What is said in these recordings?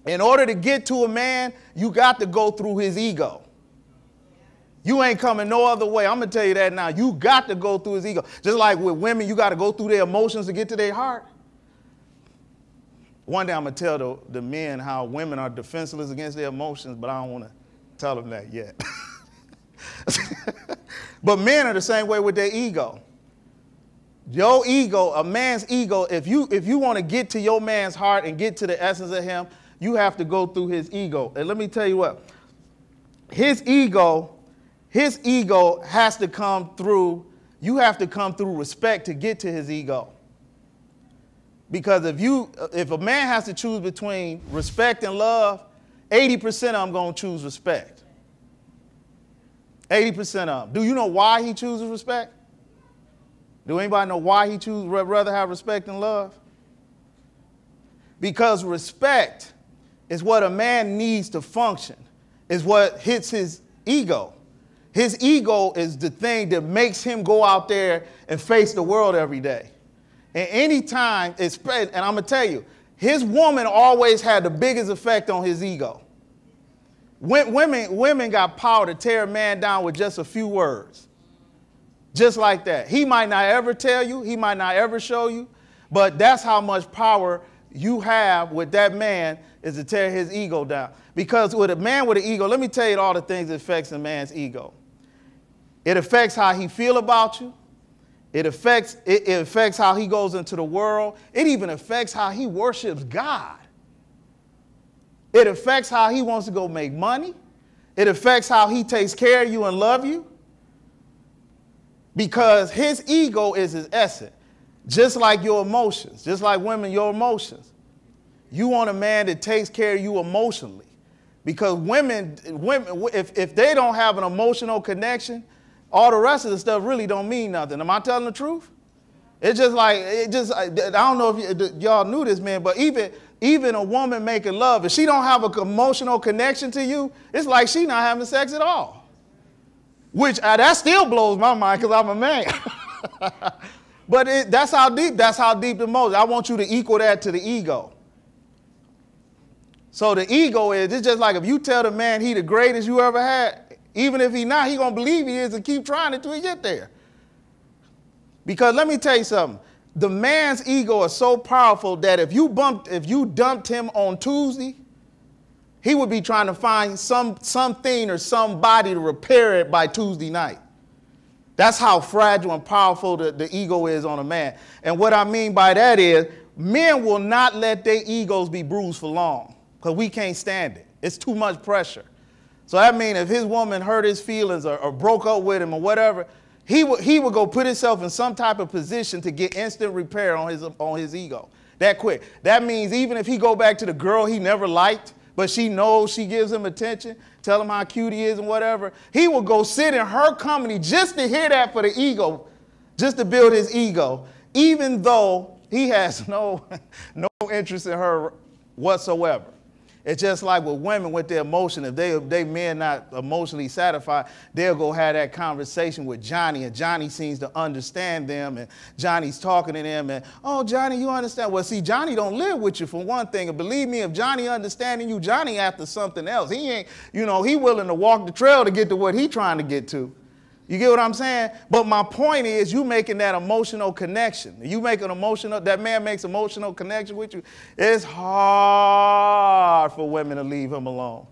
In order to get to a man, you got to go through his ego. You ain't coming no other way. I'm going to tell you that now. You got to go through his ego. Just like with women, you got to go through their emotions to get to their heart. One day I'm going to tell the men how women are defenseless against their emotions, but I don't want to tell them that yet. But men are the same way with their ego. Your ego, a man's ego, if you want to get to your man's heart and get to the essence of him, you have to go through his ego. And let me tell you what, his ego has to come through, you have to come through respect to get to his ego. Because if a man has to choose between respect and love, 80% of them going to choose respect. 80% of them. Do you know why he chooses respect? Do anybody know why he chooses rather have respect than love? Because respect is what a man needs to function, is what hits his ego. His ego is the thing that makes him go out there and face the world every day. And anytime it's spread, and I'm going to tell you, his woman always had the biggest effect on his ego. Women got power to tear a man down with just a few words. Just like that. He might not ever tell you, he might not ever show you, but that's how much power you have with that man, is to tear his ego down. Because with a man with an ego, let me tell you all the things that affects a man's ego. It affects how he feel about you. It affects how he goes into the world. It even affects how he worships God. It affects how he wants to go make money. It affects how he takes care of you and love you. Because his ego is his essence. Just like your emotions, just like women, your emotions. You want a man that takes care of you emotionally. Because women, if they don't have an emotional connection, all the rest of the stuff really don't mean nothing. Am I telling the truth? It's just like, I don't know if y'all knew this, man, but even a woman making love, if she don't have an emotional connection to you, it's like she not having sex at all. Which, that still blows my mind because I'm a man. But that's how deep the emotion. I want you to equal that to the ego. So the ego is, it's just like if you tell the man he the greatest you ever had, even if he not, he gonna believe he is and keep trying until he get there. Because let me tell you something, the man's ego is so powerful that if you dumped him on Tuesday, he would be trying to find something or somebody to repair it by Tuesday night. That's how fragile and powerful the ego is on a man. And what I mean by that is, men will not let their egos be bruised for long because we can't stand it. It's too much pressure. So that means if his woman hurt his feelings or broke up with him or whatever, he would go put himself in some type of position to get instant repair on his ego that quick. That means even if he go back to the girl he never liked, but she knows she gives him attention, tell him how cute he is and whatever, he will go sit in her company just to hear that for the ego, just to build his ego, even though he has no interest in her whatsoever. It's just like with women with their emotion. If they men not emotionally satisfied, they'll go have that conversation with Johnny, and Johnny seems to understand them, and Johnny's talking to them, and, oh, Johnny, you understand? Well, see, Johnny don't live with you for one thing, and believe me, if Johnny understanding you, Johnny after something else. He ain't, he willing to walk the trail to get to what he trying to get to. You get what I'm saying? But my point is, you making that emotional connection. You make that man makes emotional connection with you. It's hard for women to leave him alone.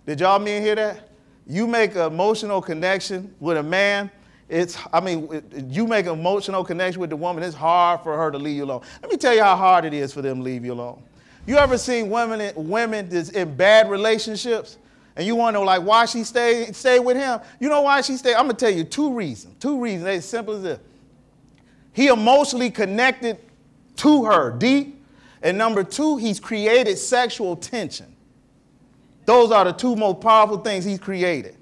Did y'all men hear that? You make an emotional connection with a man, you make an emotional connection with the woman, it's hard for her to leave you alone. Let me tell you how hard it is for them to leave you alone. You ever seen women that's in bad relationships? And you want to know, like, why she stayed with him? You know why she stayed? I'm going to tell you two reasons. Two reasons. They're as simple as this. He emotionally connected to her deep. And number two, he's created sexual tension. Those are the two most powerful things he's created.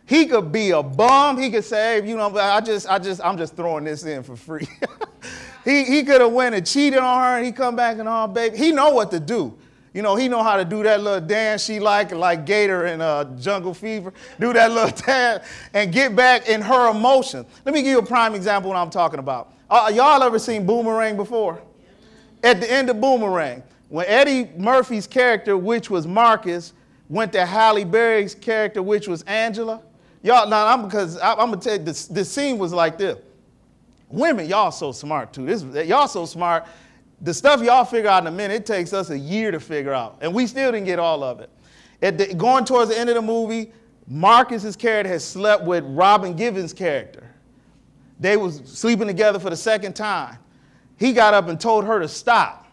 He could be a bum. He could say, hey, I'm just throwing this in for free. He could have went and cheated on her, and he come back and, oh, baby. He know what to do. He know how to do that little dance she like Gator in Jungle Fever. Do that little dance and get back in her emotions. Let me give you a prime example of what I'm talking about. Y'all ever seen Boomerang before? At the end of Boomerang, When Eddie Murphy's character, which was Marcus, went to Halle Berry's character, which was Angela. Y'all, now I'm gonna tell you, this scene was like this. Women, y'all so smart too. Y'all so smart. The stuff y'all figure out in a minute, it takes us a year to figure out. And we still didn't get all of it. Going towards the end of the movie, Marcus's character had slept with Robin Givens' character. They was sleeping together for the second time. He got up and told her to stop.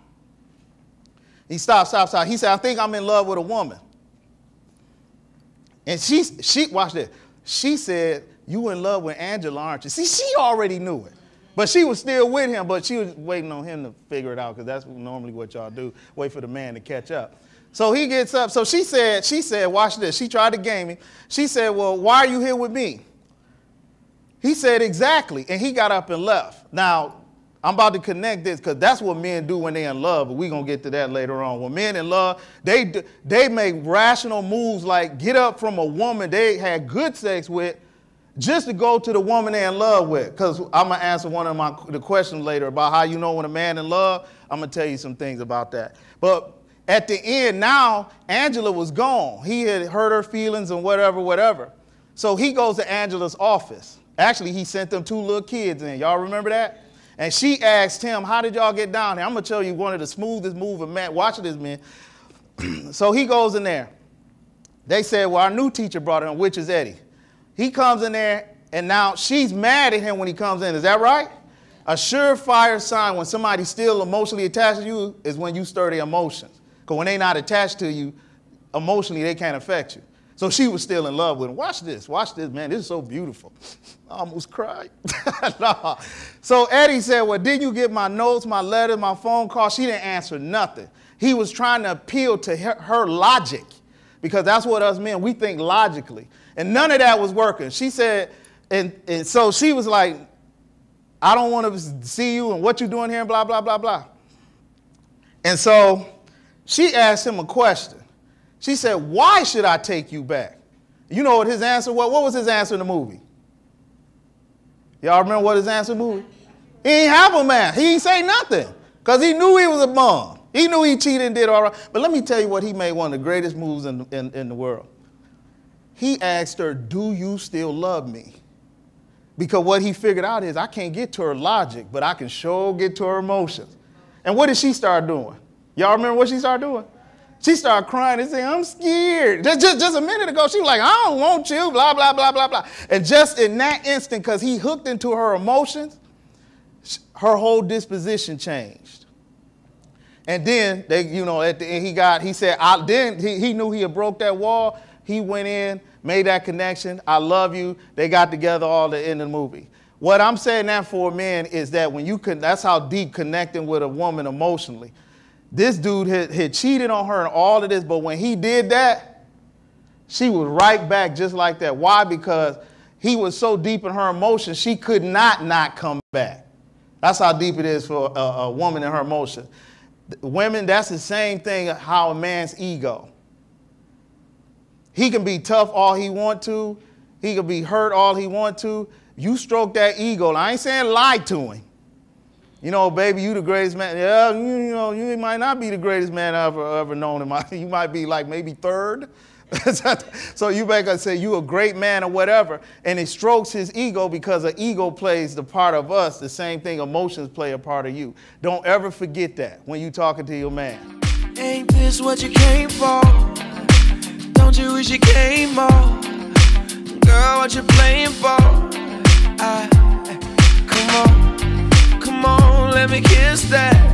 He stopped. He said, I think I'm in love with a woman. And she watch this. She said, you in love with Angela, aren't you? See, she already knew it. But she was still with him, but she was waiting on him to figure it out, because that's normally what y'all do, wait for the man to catch up. So he gets up. So she said, watch this. She tried to game him. She said, well, why are you here with me? He said, exactly. And he got up and left. Now, I'm about to connect this because that's what men do when they're in love, but we're going to get to that later on. When men in love, they make rational moves like get up from a woman they had good sex with just to go to the woman they're in love with. Because I'm going to answer one of the questions later about how you know when a man in love. I'm going to tell you some things about that. But at the end, now Angela was gone. He had hurt her feelings and whatever. So he goes to Angela's office. Actually, he sent them 2 little kids in. Y'all remember that? And she asked him, how did y'all get down here? I'm going to tell you one of the smoothest moving men. Watch this, man. So he goes in there. They said, well, our new teacher brought him, which is Eddie. He comes in there, and now she's mad at him when he comes in. Is that right? A surefire sign when somebody's still emotionally attached to you is when you stir their emotions. Because when they're not attached to you, emotionally, they can't affect you. So she was still in love with him. Watch this, man. This is so beautiful. I almost cried. No. So Eddie said, well, didn't you get my notes, my letters, my phone call? She didn't answer nothing. He was trying to appeal to her logic, because that's what us men, we think logically. And none of that was working. She said, and so she was like, I don't want to see you and what you doing here and blah, blah, blah, blah. And so she asked him a question. She said, why should I take you back? You know what his answer was? What was his answer in the movie? Y'all remember what his answer in the movie? He ain't have a man. He ain't say nothing because he knew he was a bum. He knew he cheated and did all right. But let me tell you what, he made one of the greatest moves in the world. He asked her, do you still love me? Because what he figured out is I can't get to her logic, but I can sure get to her emotions. And what did she start doing? Y'all remember what she started doing? She started crying and saying, I'm scared. Just a minute ago, she was like, I don't want you, blah, blah, blah, blah, blah. And just in that instant, because he hooked into her emotions, her whole disposition changed. And then, at the end, he said, he knew he had broke that wall. He went in, made that connection. I love you. They got together all the end of the movie. What I'm saying that for men is that when that's how deep connecting with a woman emotionally. This dude had cheated on her and all of this, but when he did that, she was right back just like that. Why? Because he was so deep in her emotions, she could not come back. That's how deep it is for a woman in her emotions. Women, that's the same thing how a man's ego. He can be tough all he want to. He can be hurt all he want to. You stroke that ego. I ain't saying lie to him. You know, baby, you the greatest man. Yeah, you might not be the greatest man I've ever known. You might be like maybe third. So you make us say you a great man or whatever, and it strokes his ego because an ego plays the part of us, the same thing emotions play a part of you. Don't ever forget that when you talking to your man. Ain't this what you came for? Don't you wish you came more? Girl, what you playing for? Come on, let me kiss that.